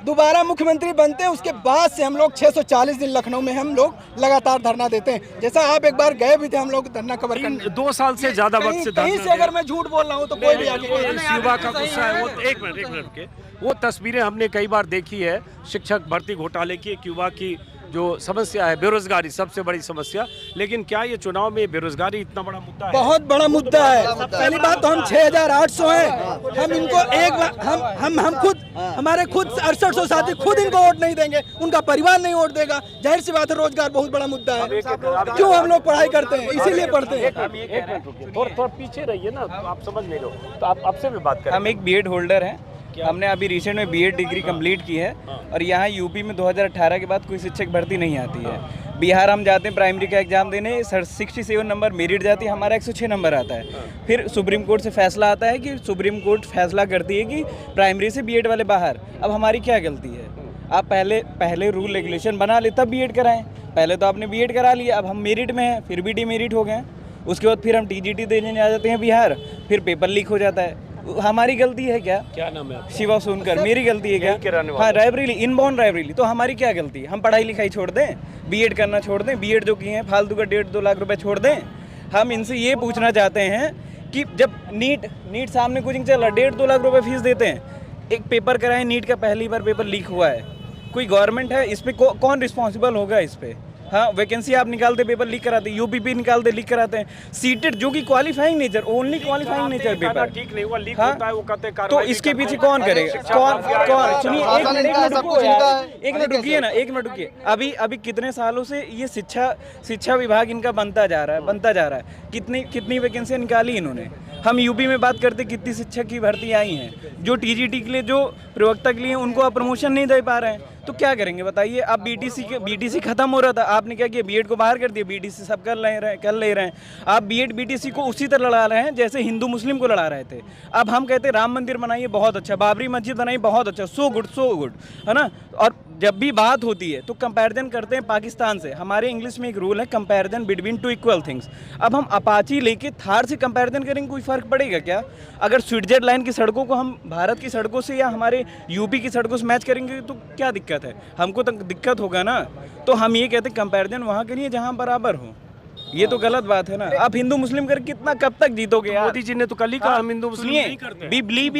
दोबारा मुख्यमंत्री बनते हैं। उसके बाद से हम लोग 640 दिन लखनऊ में हम लोग लगातार धरना देते हैं। जैसा आप एक बार गए भी थे हम लोग धरना कवर करने, 2 साल से ज्यादा वक्त से कहीं से अगर मैं झूठ बोल रहा हूँ तो कोई भी आगे युवा का गुस्सा है। वो एक मिनट के, वो तस्वीरें हमने कई बार देखी है शिक्षक भर्ती घोटाले की। एक युवा की जो समस्या है बेरोजगारी, सबसे बड़ी समस्या, लेकिन क्या ये चुनाव में बेरोजगारी इतना बड़ा मुद्दा है? बहुत बड़ा मुद्दा है। पहली बात तो हम 6,800 हैं, हम इनको हम खुद, हमारे खुद 6800 साथी खुद इनको वोट नहीं देंगे, उनका परिवार नहीं वोट देगा। जाहिर सी बात है, रोजगार बहुत बड़ा मुद्दा है। क्यों हम लोग पढ़ाई करते हैं? इसीलिए पढ़ते हैं। थोड़ा पीछे रहिए ना, आप समझ नहीं रहे हो, तो आप आपसे भी बात करें। हम एक बीएड होल्डर हैं, हमने अभी रिसेंट में बीएड डिग्री कंप्लीट की है, और यहाँ यूपी में 2018 के बाद कोई शिक्षक भर्ती नहीं आती है। बिहार हम जाते हैं प्राइमरी का एग्जाम देने, 67 नंबर मेरिट जाती है, हमारा 106 नंबर आता है। फिर सुप्रीम कोर्ट से फैसला आता है कि सुप्रीम कोर्ट फैसला करती है कि प्राइमरी से बीएड वाले बाहर। अब हमारी क्या गलती है? आप पहले रूल रेगुलेशन बना ले तब बीएड कराएं। पहले तो आपने बीएड करा लिया, अब हम मेरिट में हैं, फिर भी डीमेरिट हो गए। उसके बाद फिर हम टीजीटी देने आ जाते हैं बिहार, फिर पेपर लीक हो जाता है। हमारी गलती है क्या? क्या नाम है? शिवा सोनकर। मेरी गलती है क्या? हाँ, रायबरेली, इनबॉर्न रायबरेली। तो हमारी क्या गलती है? हम पढ़ाई लिखाई छोड़ दें, बीएड करना छोड़ दें, बीएड जो किए हैं फालतू का 1.5-2 लाख रुपए छोड़ दें? हम इनसे ये पूछना चाहते हैं कि जब नीट सामने कोचिंग चल रहा, 1.5-2 लाख रुपए फीस देते हैं, एक पेपर कराएं, नीट का पहली बार पेपर लीक हुआ है, कोई गवर्नमेंट है इस पर? कौन रिस्पॉन्सिबल होगा इस पर? हाँ, वैकेंसी आप निकालते, पेपर लीक कराते, यूपीपी निकालते, लीक कराते हैं। सीटेड जो कि qualifying nature, only qualifying nature paper ठीक नहीं हुआ, लीक हाँ? होता है, वो कहते हैं तो इसके पीछे कौन करेगा? कौन? सुनिए, एक मिनट रुकिए ना, एक मिनट रुकिए। अभी कितने सालों से ये शिक्षा विभाग इनका बनता जा रहा है। कितनी वैकेंसियाँ निकाली इन्होंने? हम यूपी में बात करते कितनी शिक्षक की भर्ती आई हैं, जो टीजीटी के लिए, जो प्रवक्ता के लिए उनको आप प्रमोशन नहीं दे पा रहे हैं, तो क्या करेंगे बताइए? अब बीटीसी खत्म हो रहा था, आपने क्या किया? बीएड को बाहर कर दिया। बीटीसी सब कर ले रहे हैं। आप बीएड बीटीसी को उसी तरह लड़ा रहे हैं जैसे हिंदू मुस्लिम को लड़ा रहे थे। अब हम कहते हैं राम मंदिर बनाइए, बहुत अच्छा, बाबरी मस्जिद बनाइए, बहुत अच्छा, सो गुड, है ना। और जब भी बात होती है तो कंपैरिजन करते हैं पाकिस्तान से। हमारे इंग्लिश में एक रूल है, कंपैरिजन बिटवीन 2 इक्वल थिंग्स। अब हम अपाची लेके थार से कंपैरिजन करेंगे, कोई फर्क पड़ेगा क्या? अगर स्विट्जरलैंड की सड़कों को हम भारत की सड़कों से या हमारे यूपी की सड़कों से मैच करेंगे तो क्या दिक्कत है? हमको तो दिक्कत होगा ना। तो हम ये कहते हैं कंपैरिजन वहाँ करिए जहाँ बराबर हो। ये तो गलत बात है ना। आप हिंदू मुस्लिम कर कितना कब तक जीतोगे यार? मोदी जी ने तो कल ही कहा हम हिंदू मुस्लिम नहीं करते। We believe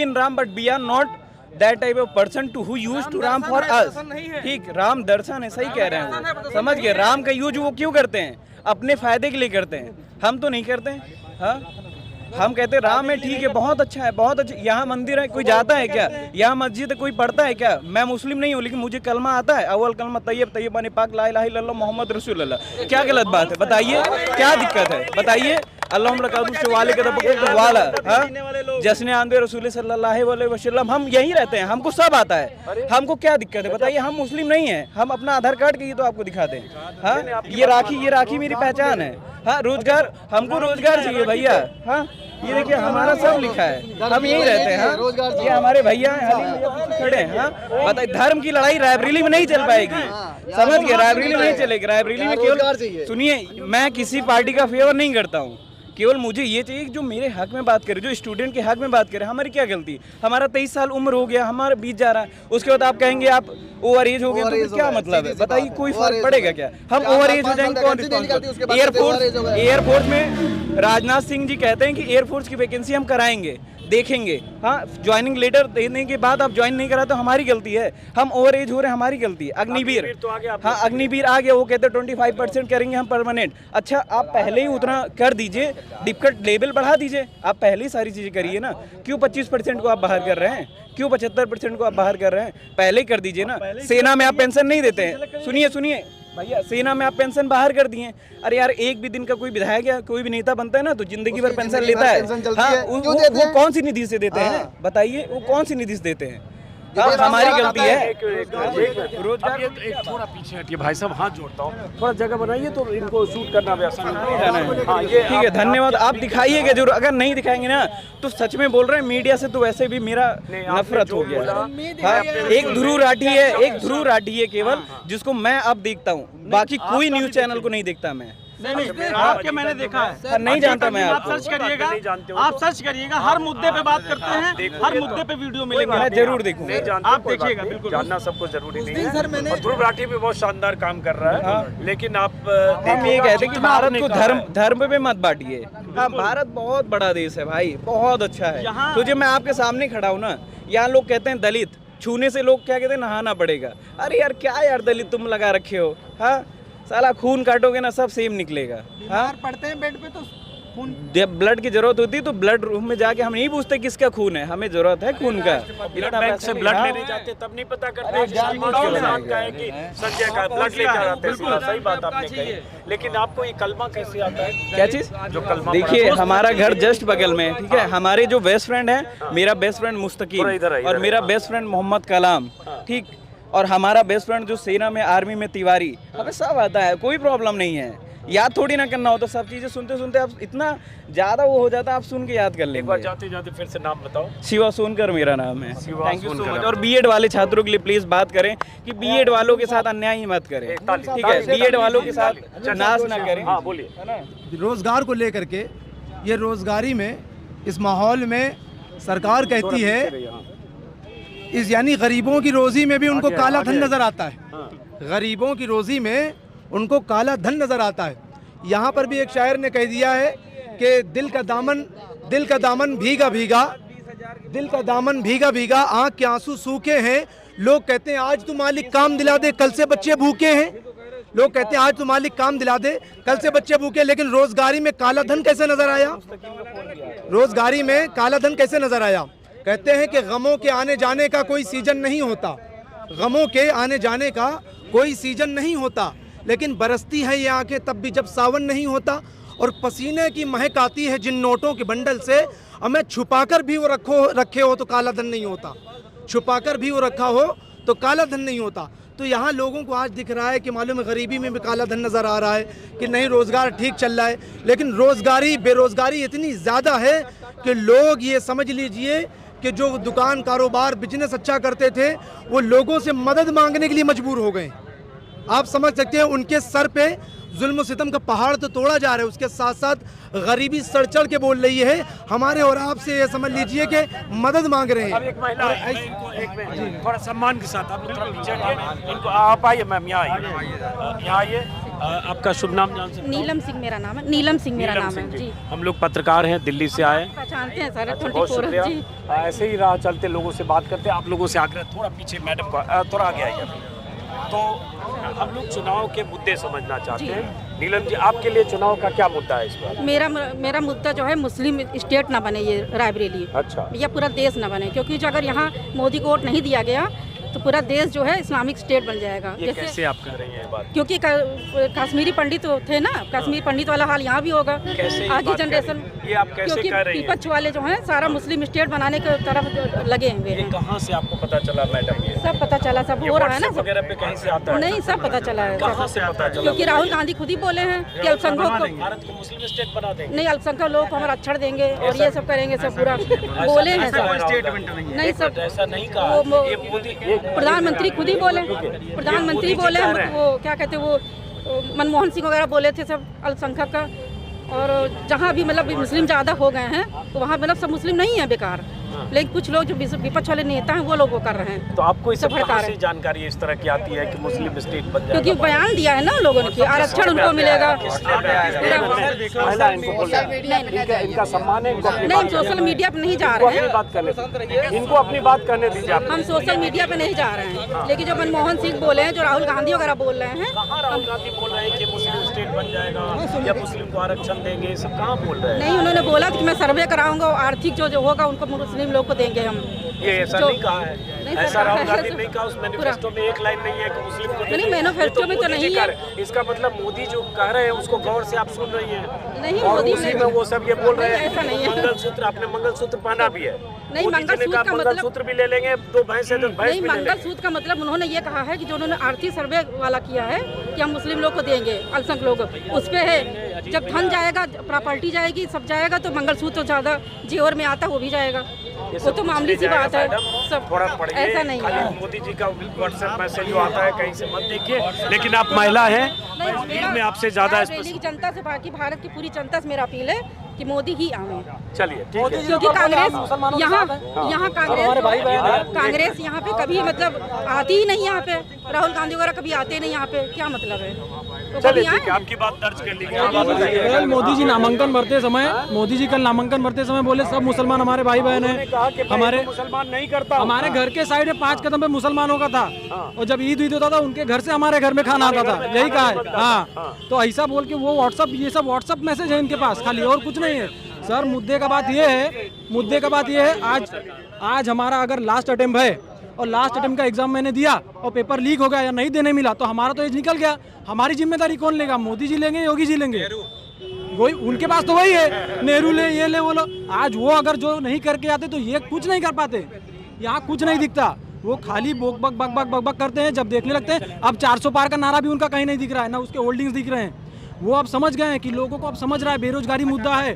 in Ram, but we are not that type of person to who use to राम फॉर अस। ठीक, राम दर्शन है, सही कह रहे हैं वो, समझ गए। राम का यूज वो क्यों करते हैं? अपने फायदे के लिए करते हैं, हम तो नहीं करते हैं। हाँ, हम कहते हैं राम है, ठीक है, बहुत अच्छा है, बहुत अच्छा। यहाँ मंदिर है, कोई जाता है क्या? यहाँ मस्जिद है, कोई पढ़ता है क्या? मैं मुस्लिम नहीं हूँ, लेकिन मुझे कलमा आता है, अव्वल कलमा तैयब तैयबान पाक ला इलाहा इल्लल्लाह मोहम्मद रसूलुल्लाह। क्या गलत बात है? बताइए, क्या दिक्कत है? बताइए। वाले के वाला, हाँ, जश्न आंदे रसूल सल्लल्लाहु अलैहि वसल्लम, हम यहीं रहते हैं, हमको सब आता है, हमको क्या दिक्कत है? बताइए। हम मुस्लिम नहीं है, हम अपना आधार कार्ड के ये तो आपको दिखा दें। हाँ, ये राखी मेरी पहचान है। हाँ, रोजगार, हमको रोजगार चाहिए भैया। हाँ, ये देखिए हमारा सब लिखा है, हम यहीं रहते हैं। हाँ, ये हमारे भैया हैं, खड़े हैं। हाँ, बताइए, धर्म की लड़ाई रायबरेली में नहीं चल पाएगी, समझ गए? रायबरेली में नहीं चलेगी। रायबरेली में केवल, सुनिए, मैं किसी पार्टी का फेवर नहीं करता हूँ, केवल मुझे ये चाहिए कि जो मेरे हक में बात करे, जो स्टूडेंट के हक में बात करे। हमारी क्या गलती? हमारा 23 साल उम्र हो गया, हमारा बीत जा रहा है, उसके बाद आप कहेंगे आप ओवर एज हो गए, तो फिर क्या मतलब है? बताइए, कोई फर्क पड़ेगा क्या? हम ओवर एज हो जाएंगे, कौन रिस्पॉन्सिबल? एयरफोर्स में राजनाथ सिंह जी कहते हैं कि एयरफोर्स की वैकेंसी हम कराएंगे, देखेंगे। हाँ, ज्वाइनिंग लेटर देने के बाद आप ज्वाइन नहीं करा तो हमारी गलती है, हम ओवर एज हो रहे हैं, हमारी गलती है। अग्निवीर, हाँ, अग्निवीर आ गया, वो कहते हैं 25% करेंगे हम परमानेंट। अच्छा, आप पहले ही उतना कर दीजिए, डिफिकल्ट लेवल बढ़ा दीजिए, आप पहले ही सारी चीज़ें करिए ना। क्यों 25% को आप बाहर कर रहे हैं? क्यों 75% को आप बाहर कर रहे हैं? पहले ही कर दीजिए ना। सेना में आप पेंशन नहीं देते हैं, सुनिए भैया, सेना में आप पेंशन बाहर कर दिए। अरे यार, एक भी दिन का कोई विधायक या कोई भी नेता बनता है ना, तो जिंदगी भर पेंशन लेता है। हाँ, वो कौन सी निधि से देते हैं? बताइए, वो कौन सी निधि से देते हैं? हाँ, हमारी गलती है। रोजगार, एक थोड़ा पीछे हटिए भाई साहब, हाथ जोड़ता हूँ, थोड़ा जगह बनाइए तो इनको शूट करना भी आसान है। ठीक है, धन्यवाद। आप दिखाइएगा जरूर, अगर नहीं दिखाएंगे ना तो सच में बोल रहे हैं, मीडिया से तो वैसे भी मेरा नफरत हो गया। हाँ, एक ध्रुव राठी है केवल, जिसको मैं अब देखता हूँ, बाकी कोई न्यूज चैनल को नहीं देखता मैं। नहीं, आपके मैंने देखा है, नहीं जानता मैं। आप सर्च करिएगा, हर मुद्दे पे बात करते हैं, हर मुद्दे पे वीडियो मिलेंगे, मैं जरूर देखूंगा। आप देखिएगा, बिल्कुल जानना सबको जरूरी नहीं है। और ध्रुव राठी भी बहुत शानदार काम कर रहा है, लेकिन आप हम ये कहते हैं कि भारत को धर्म पे मत बांटिए। हाँ, भारत बहुत बड़ा देश है भाई, बहुत अच्छा है। तो जब मैं आपके सामने खड़ा हूँ ना, यहाँ लोग कहते हैं दलित, छूने से लोग क्या कहते हैं, नहाना पड़ेगा। अरे यार, क्या यार दलित तुम लगा रखे हो? हाँ, साला खून काटोगे ना, सब सेम निकलेगा। हाँ, पड़ते हैं बेड पे तो खून, जब ब्लड की जरूरत होती है तो ब्लड रूम में जाके हम नहीं पूछते किसका खून है, हमें जरूरत है खून का। ब्लड बैंक से ब्लड लेने जाते तब नहीं पता करते कि संजय का ब्लड लेके आते हैं। सही बात आपने कही, लेकिन आपको ये कलमा कैसे आता है? क्या चीज? जो कलमा, देखिए, हमारा घर जस्ट बगल में है, ठीक है। हमारे जो बेस्ट फ्रेंड है, मेरा बेस्ट फ्रेंड मुस्तकीम और मेरा बेस्ट फ्रेंड मोहम्मद कलाम, ठीक, और हमारा बेस्ट फ्रेंड जो सेना में, आर्मी में, तिवारी, हमें सब आता है, कोई प्रॉब्लम नहीं है। याद थोड़ी ना करना हो, तो सब चीजें सुनते सुनते आप इतना ज्यादा वो हो जाता है, आप सुन के याद कर लेंगे। एक बार जाते जाते फिर से नाम बताओ। शिवा सोनकर मेरा नाम है। Thank you so much. और बीएड वाले छात्रों के लिए प्लीज बात करें कि बीएड वालों के साथ अन्याय ही मत करें, ठीक है? बीएड वालों के साथ नाश ना करें। हाँ, बोलिए। रोजगार को लेकर के, ये रोजगारी में, इस माहौल में सरकार कहती है, इस यानी गरीबों की रोजी में भी उनको काला धन नजर आता है। गरीबों की रोजी में उनको काला धन नजर आता है। यहाँ पर भी एक शायर ने कह दिया है कि दिल का दामन भीगा भीगा, दिल का दामन भीगा भीगा, आँख के आंसू सूखे हैं। लोग कहते हैं आज तू मालिक काम दिला दे, कल से बच्चे भूखे हैं। लोग कहते हैं आज तू मालिक काम दिला दे, कल से बच्चे भूखे। लेकिन रोजगारी में काला धन कैसे नजर आया? रोजगारी में काला धन कैसे नजर आया? कहते हैं कि गमों के आने जाने का कोई सीजन नहीं होता, गमों के आने जाने का कोई सीजन नहीं होता, लेकिन बरसती है ये आंखें तब भी जब सावन नहीं होता। और पसीने की महक आती है जिन नोटों के बंडल से, हमें छुपाकर भी वो रखे हो तो काला धन नहीं होता, छुपाकर भी वो रखा हो तो काला धन नहीं होता। तो यहाँ लोगों को आज दिख रहा है कि मालूम है गरीबी में भी काला धन नज़र आ रहा है कि नहीं, रोज़गार ठीक चल रहा है, लेकिन बेरोज़गारी इतनी ज़्यादा है कि लोग ये समझ लीजिए कि जो दुकान, कारोबार, बिजनेस अच्छा करते थे, वो लोगों से मदद मांगने के लिए मजबूर हो गए। आप समझ सकते हैं, उनके सर पे जुल्म सितम का पहाड़ तो तोड़ा जा रहा है, उसके साथ साथ गरीबी सड़ चढ़ के बोल रही है हमारे और आपसे, ये समझ लीजिए कि मदद मांग रहे अब हैं। एक महिला है, एक मिनट, थोड़ा सम्मान के साथ आप लोग थोड़ा पीछे हटिए। इनको आप आइए मैम, यहाँ आइए, यहाँ आइए। आपका शुभ नाम जान सकते हैं? नीलम सिंह मेरा नाम है, नीलम सिंह मेरा नाम है जी। हम लोग पत्रकार हैं, दिल्ली से आए। पहचानते हैं सारे बहुत 24 शुक्रिया। जी। ऐसे ही राह चलते लोगों से बात करते हैं। आप लोगों से आग्रह, थोड़ा पीछे मैडम को थोड़ा आगे आइए। तो हम लोग चुनाव के मुद्दे समझना चाहते हैं। नीलम जी, आपके लिए चुनाव का क्या मुद्दा है इस बार? मेरा मुद्दा जो है मुस्लिम स्टेट ना बने ये रायबरेली, अच्छा, या पूरा देश ना बने, क्योंकि जो अगर यहाँ मोदी को वोट नहीं दिया गया तो पूरा देश जो है इस्लामिक स्टेट बन जाएगा। ये कैसे आप कह रही हैं ये बात? क्योंकि कश्मीरी पंडित तो थे ना, कश्मीरी पंडित वाला हाल यहाँ भी होगा आगे जनरेशन। ये आप कैसे क्योंकि कह रही हैं? विपक्ष वाले जो हैं सारा मुस्लिम स्टेट बनाने की तरफ लगे हुए ये हैं। कहाँ से आपको पता चला मैडम? ये सब पता चला, सब हो रहा है ना, WhatsApp वगैरह पे कहीं से आता है? नहीं सब पता चला है। कहाँ से पता चला? क्योंकि राहुल गांधी खुद ही बोले हैं कि अल्पसंख्यकों को, भारत को मुस्लिम स्टेट बना देंगे। नहीं अल्पसंख्यक लोगों को हम अक्षर देंगे और ये सब करेंगे, सब पूरा बोले हैं सब। नहीं सब ऐसा नहीं कहा। ये मोदी प्रधानमंत्री खुद ही बोले, प्रधानमंत्री बोले, वो क्या कहते हैं वो मनमोहन सिंह वगैरह बोले थे सब अल्पसंख्यक का। और जहाँ भी मतलब मुस्लिम ज़्यादा हो गए हैं तो वहाँ मतलब सब मुस्लिम नहीं है बेकार, लेकिन कुछ लोग जो विपक्ष वाले नेता हैं वो लोग वो कर रहे हैं। तो आपको इस सब कहाँ से जानकारी इस तरह की आती है कि मुस्लिम स्टेट बन जाएगा? क्योंकि बयान दिया है ना लोगों ने कि आरक्षण उनको मिलेगा। इनका सम्मान है, नहीं सोशल मीडिया पे नहीं जा रहे हैं, इनको अपनी बात करने दीजिए आप। हम सोशल मीडिया पे नहीं जा रहे हैं, लेकिन जो मनमोहन सिंह बोले हैं, जो राहुल गांधी वगैरह बोल रहे हैं, राहुल गांधी बोल रहे हैं कि मुस्लिम स्टेट बन जाएगा या मुस्लिम को आरक्षण देंगे, सब कहाँ बोल रहे हैं? नहीं उन्होंने बोला कि मैं सर्वे कराऊंगा और आर्थिक जो होगा उनको मुस्लिम लोग को देंगे हम। ये ऐसा नहीं कहा है, ऐसा राहुल गांधी नहीं कहा। उस मैनिफेस्टो में एक लाइन नहीं है कि मुस्लिम को नहीं, मैनिफेस्टो में तो नहीं है। इसका मतलब मोदी जो कह रहे हैं उसको गौर से आप सुन रही हैं? नहीं और मोदी उसी में वो सब ये बोल रहे हैं ऐसा नहीं है। मंगलसूत्र, आपने मंगलसूत्र पहना भी है। नहीं, मोदी जी ने मंगलसूत्र कहा का मतलब- मंगलसूत्र भी ले लेंगे, 2 भैंस है तो भैंस नहीं, भी ले लेंगे। मंगलसूत्र का मतलब उन्होंने ये कहा है कि जो उन्होंने आर्थिक सर्वे वाला किया है कि हम मुस्लिम लोग को देंगे, अल्पसंख्यक लोग, उस पे है जब धन जाएगा, प्रॉपर्टी जाएगी, सब जाएगा तो मंगलसूत्र तो ज़्यादा जेवर में आता वो भी जाएगा। वो तो मामूली सी बात है, सब थोड़ा पढ़िए, ऐसा नहीं खाली है। मोदी जी का व्हाट्सएप मैसेज जो आता है कहीं से मत देखिए। लेकिन आप महिला हैं, भीड़ में आपसे ज्यादा दिल्ली की जनता से, बाकी भारत की पूरी जनता से मेरा अपील है कि मोदी ही आवे। चलिए ठीक है। क्योंकि कांग्रेस यहाँ कांग्रेस यहाँ पे कभी मतलब आती ही नहीं, यहाँ पे राहुल गांधी वगैरह कभी आते नहीं यहाँ पे, क्या मतलब है? तो चलिए कभी ठीक है, आए? आपकी बात दर्ज कर ली गई। कल मोदी जी नामांकन भरते समय, मोदी जी कल नामांकन भरते समय बोले सब मुसलमान हमारे भाई बहन हैं। हमारे मुसलमान नहीं करता, हमारे घर के साइड में 5 कदम पे मुसलमानों का था, और जब ईद होता था उनके घर से हमारे घर में खाना आता था, यही कहा है। हाँ, तो ऐसा बोल के वो व्हाट्सअप, ये सब व्हाट्सअप मैसेज है इनके पास खाली, और कुछ नहीं है सर। मुद्दे का बात ये है, आज हमारा अगर लास्ट अटेम्प्ट है और लास्ट अटेम्प्ट का एग्जाम मैंने दिया और पेपर लीक हो गया या नहीं देने मिला, तो हमारा तो एज निकल गया। हमारी जिम्मेदारी कौन लेगा? मोदी जी लेंगे, योगी जी लेंगे? वही उनके पास तो वही है, नेहरू ले, ये ले, वो लो। आज वो अगर जो नहीं करके आते तो ये कुछ नहीं कर पाते। यहाँ कुछ नहीं दिखता, वो खाली बोक बक बक बक बक बक करते हैं। जब देखने लगते हैं, अब 400 पार का नारा भी उनका कहीं नहीं दिख रहा है, ना उसके होल्डिंग्स दिख रहे हैं। वो अब समझ गए हैं कि लोगों को अब समझ रहा है बेरोजगारी मुद्दा है।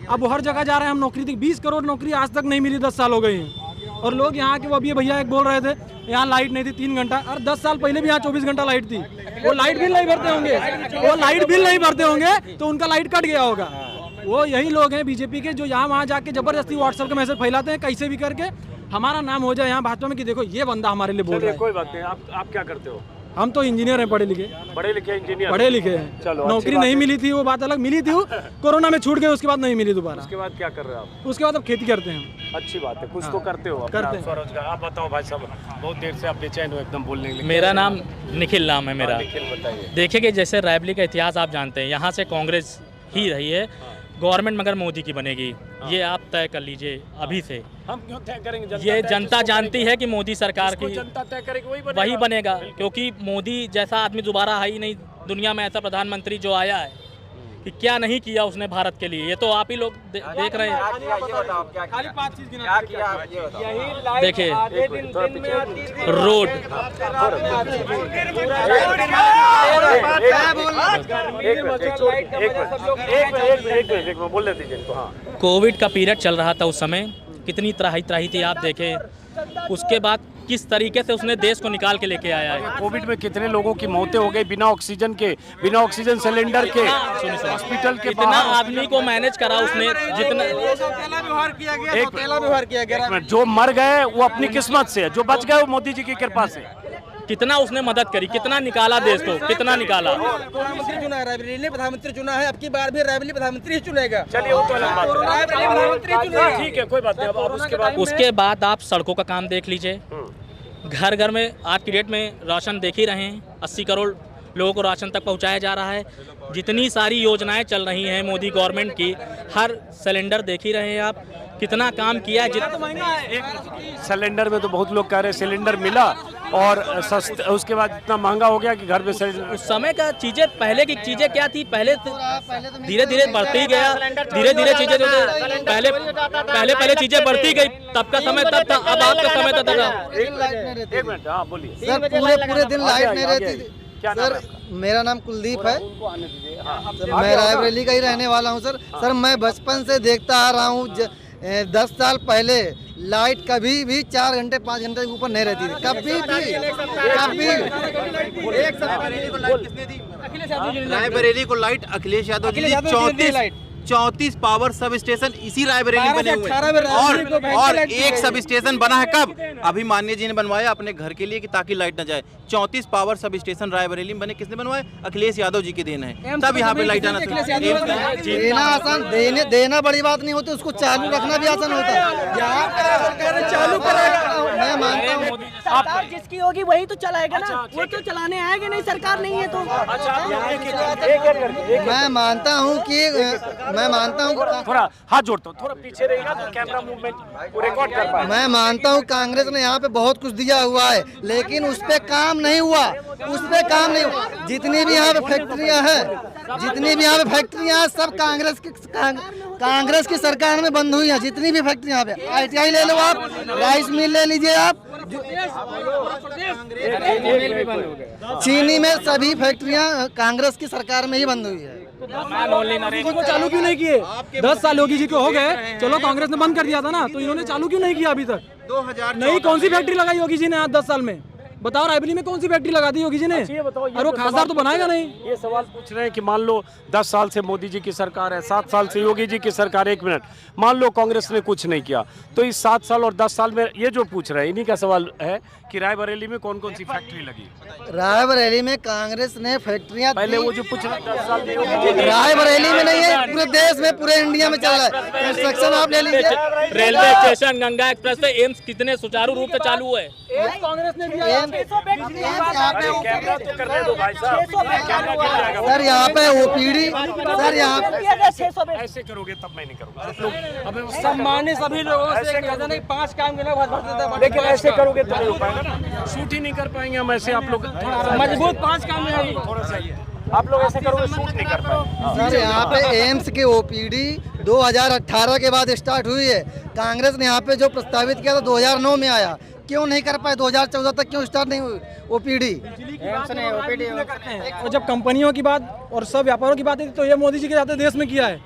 अब वो हर जगह जा रहे हैं, हम नौकरी 20 करोड़ नौकरी आज तक नहीं मिली, 10 साल हो गए हैं। और लोग यहाँ के, वो अभी भैया एक बोल रहे थे यहाँ लाइट नहीं थी 3 घंटा, और 10 साल पहले भी यहाँ 24 घंटा लाइट थी। वो लाइट बिल नहीं भरते होंगे, तो उनका लाइट कट गया होगा। वो यही लोग हैं बीजेपी के जो यहाँ वहाँ जाके जबरदस्ती व्हाट्सएप के मैसेज फैलाते हैं, कैसे भी करके हमारा नाम हो जाए यहाँ भाजपा में कि देखो ये बंदा हमारे लिए बोल रहा है। कोई बात नहीं, आप क्या करते हो? हम तो इंजीनियर हैं, पढ़े लिखे इंजीनियर हैं। चलो, नौकरी नहीं मिली थी, वो बात अलग, मिली थी, कोरोना में छूट गई, उसके बाद नहीं मिली दोबारा। उसके बाद क्या कर रहे हो आप? उसके बाद अब खेती करते हैं। अच्छी बात है, कुछ तो करते हो, करते हैं। स्वरोजगार। आप बताओ भाई साहब, बहुत देर से आप बेचैन हो एकदम बोलने के लिए। मेरा नाम निखिल नाम है मेरा। निखिल बताइए। देखिए कि जैसे रायबरेली का इतिहास आप जानते हैं, यहाँ से कांग्रेस ही रही है, गवर्नमेंट मगर मोदी की बनेगी, ये आप तय कर लीजिए अभी से। हम क्यों तय करेंगे? ये जनता जानती है कि मोदी सरकार की जनता तय करेगी, वही बनेगा, क्योंकि मोदी जैसा आदमी दोबारा है ही नहीं दुनिया में, ऐसा प्रधानमंत्री जो आया है कि क्या नहीं किया उसने भारत के लिए, ये तो आप ही लोग देख रहे हैं। देखिए रोड, कोविड का पीरियड चल रहा था उस समय, कितनी त्राही थी आप देखें। उसके बाद किस तरीके से उसने देश को निकाल के लेके आया है। कोविड में कितने लोगों की मौतें हो गई बिना ऑक्सीजन के, बिना ऑक्सीजन सिलेंडर के, हॉस्पिटल के इतना आदमी को मैनेज करा उसने, जितना जो मर गए वो अपनी किस्मत से है, जो बच गए वो मोदी जी की कृपा से। कितना उसने मदद करी, कितना निकाला देश को, कितना निकाला। प्रधानमंत्री चुना है, रायबरेली ने प्रधानमंत्री चुना है, अब की बार भी रायबरेली प्रधानमंत्री ही चुनेगा। चलिए वो तो अलग बात है, ठीक है कोई बात नहीं। अब उसके बाद आप सड़कों का काम देख लीजिए, घर घर में आज की डेट में राशन देख ही रहे हैं, 80 करोड़ लोगों को राशन तक पहुंचाया जा रहा है। जितनी सारी योजनाएं चल रही हैं मोदी गवर्नमेंट की, हर सिलेंडर देख ही रहे हैं आप, कितना काम किया है। एक सिलेंडर में तो बहुत लोग कह रहे हैं सिलेंडर मिला और सस्ता, उसके बाद इतना महंगा हो गया कि घर पे सिलेंडर। उस समय का चीजें, पहले की चीजें क्या थी, पहले धीरे धीरे बढ़ती ही गया, धीरे धीरे चीजें पहले चीजें बढ़ती गई। तब का समय तब था, अब आपका समय था। एक मिनट, हाँ बोलिए। सर पूरे दिन लाइट नहीं रहती थी। सर मेरा नाम कुलदीप है, मैं रायबरेली का ही रहने वाला हूँ। सर मैं बचपन से देखता आ रहा हूँ, 10 साल पहले लाइट कभी भी 4 घंटे 5 घंटे के ऊपर नहीं रहती थी, कभी भी। रायबरेली को light Akhilesh Yadav ji 34 power sub station इसी रायबरेली में बने हुए हैं। और एक सब स्टेशन बना है कब? अभी माननीय जी ने बनवाया अपने घर के लिए कि ताकि लाइट न जाए। 34 पावर सब स्टेशन रायबरेली में बने, किसने बनवाए? अखिलेश यादव जी की देन है, तब यहाँ पे लाइट आना। देना आसान, देना बड़ी बात नहीं होती, उसको चालू रखना भी आसान होता है। चालू करेगा, मैं मानता हूँ सरकार जिसकी होगी वही तो चलाएगा ना, वो तो चलाने आएगा नहीं, सरकार नहीं है तो। मैं मानता हूँ थोड़ा हाथ जोड़ता हूँ, थोड़ा पीछे रहेगा तो कैमरा मूवमेंट रिकॉर्ड कर पाए। मैं मानता हूँ कांग्रेस ने यहाँ पे बहुत कुछ दिया हुआ है, लेकिन उस पे काम नहीं हुआ, जितनी भी यहाँ पे फैक्ट्रियाँ हैं, सब कांग्रेस की सरकार में बंद हुई है। जितनी भी फैक्ट्री यहाँ पे, ITI ले लो आप, राइस मिल ले लीजिए आप, चीनी में सभी फैक्ट्रियाँ कांग्रेस की सरकार में ही बंद हुई है। को चालू क्यों नहीं किए? 10 साल योगी जी को हो गए, चलो कांग्रेस ने बंद कर दिया था ना, तो इन्होंने चालू क्यों नहीं किया अभी तक? 2000 नहीं, कौन सी फैक्ट्री लगाई योगी जी ने आज 10 साल में? बताओ, रायबरेली में कौन सी फैक्ट्री लगा दी योगी जी ने? और वो खासदार तो बनाएगा नहीं। ये सवाल पूछ रहे हैं कि मान लो 10 साल से मोदी जी की सरकार है, 7 साल से योगी जी की सरकार है, 1 मिनट, मान लो कांग्रेस ने कुछ नहीं किया, तो इस 7 साल और 10 साल में ये जो पूछ रहे हैं, इन्हीं का सवाल है कि रायबरेली में कौन कौन सी फैक्ट्री लगी? रायबरेली में कांग्रेस ने फैक्ट्रियाँ, पहले वो जो पूछ रहे 10 साल रायबरेली में नहीं है, पूरे देश में, पूरे इंडिया में चल रहा है। कंस्ट्रक्शन आप ले लीजिए, रेलवे स्टेशन, गंगा एक्सप्रेस पे, एम्स कितने सुचारू रूप से चालू है। कांग्रेस ने दिया। सर यहाँ पे OPD, सर यहाँ ऐसे करोगे तब मैं नहीं करूँगा। आप लोग अब सम्मानित सभी लोगों से 5 काम के ना, लेकिन ऐसे करोगे तो नहीं हो पाएगा ना, शूट ही नहीं कर पाएंगे हम ऐसे। आप लोग मजबूत 5 काम में थोड़ा सा ही है, आप लोग ऐसे करोगे शूट नहीं कर पाएंगे। सर यहाँ पे एम्स की OPD 2018 के बाद स्टार्ट हुई है। कांग्रेस ने यहाँ पे जो प्रस्तावित किया था 2009 में आया, क्यों नहीं कर पाए? 2014 तक क्यों स्टार्ट नहीं हुई OPD? और जब कंपनियों की बात और सब व्यापारों की बात है, तो ये मोदी जी के जाते देश में किया है,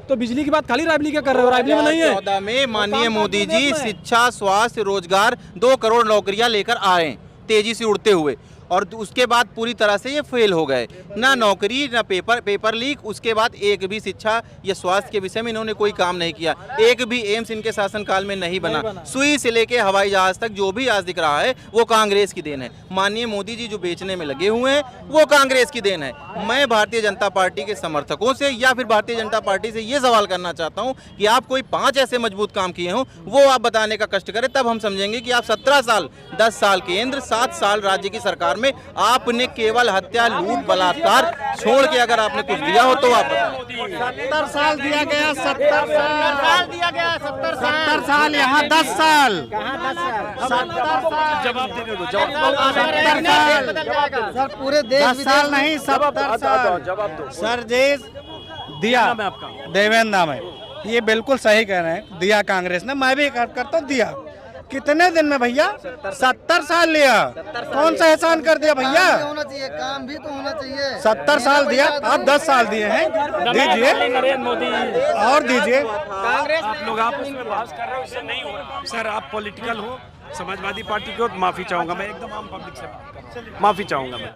तो बिजली की बात खाली रायबरेली क्या कर रहे हो? रायबरेली में नहीं है। 2014 में माननीय मोदी जी शिक्षा, स्वास्थ्य, रोजगार 2 करोड़ नौकरियां लेकर आए तेजी से उड़ते हुए, और उसके बाद पूरी तरह से ये फेल हो गए। ना नौकरी, ना पेपर लीक, उसके बाद एक भी शिक्षा या स्वास्थ्य के विषय में इन्होंने कोई काम नहीं किया। एक भी एम्स इनके शासनकाल में नहीं बना। सुई से लेके हवाई जहाज तक जो भी आज दिख रहा है वो कांग्रेस की देन है। माननीय मोदी जी जो बेचने में लगे हुए हैं वो कांग्रेस की देन है। मैं भारतीय जनता पार्टी के समर्थकों से या फिर भारतीय जनता पार्टी से ये सवाल करना चाहता हूँ कि आप कोई 5 ऐसे मजबूत काम किए हों, वो आप बताने का कष्ट करें, तब हम समझेंगे कि आप 17 साल 10 साल केंद्र, 7 साल राज्य की सरकार में आपने केवल हत्या, लूट, बलात्कार छोड़ के अगर आपने कुछ दिया हो तो आप 70 साल दिया गया, 70 साल दिया गया, 70 साल यहाँ 10 साल, 70 साल जवाब देने दो, जवाब। 70 साल सर पूरे देश 10 साल नहीं, 70 साल। जवाब दो सर देश दिया, नाम है आपका? देवेंद्र नाम है। ये बिल्कुल सही कह रहे हैं, दिया कांग्रेस ने, मैं भी करता हूँ दिया। कितने दिन में भैया? 70 साल लिया, कौन सा एहसान कर दिया भैया? होना चाहिए, काम भी तो होना चाहिए। 70 साल दिया, आप 10 साल दिए हैं, दीजिए और दीजिए। आप लोग आपस में बहस कर रहे हो, इससे नहीं हो रहा। सर आप पॉलिटिकल हो, समाजवादी पार्टी की हो तो माफ़ी चाहूँगा मैं, एकदम आम पब्लिक से बात कर रहा हूँ, माफ़ी चाहूँगा मैं।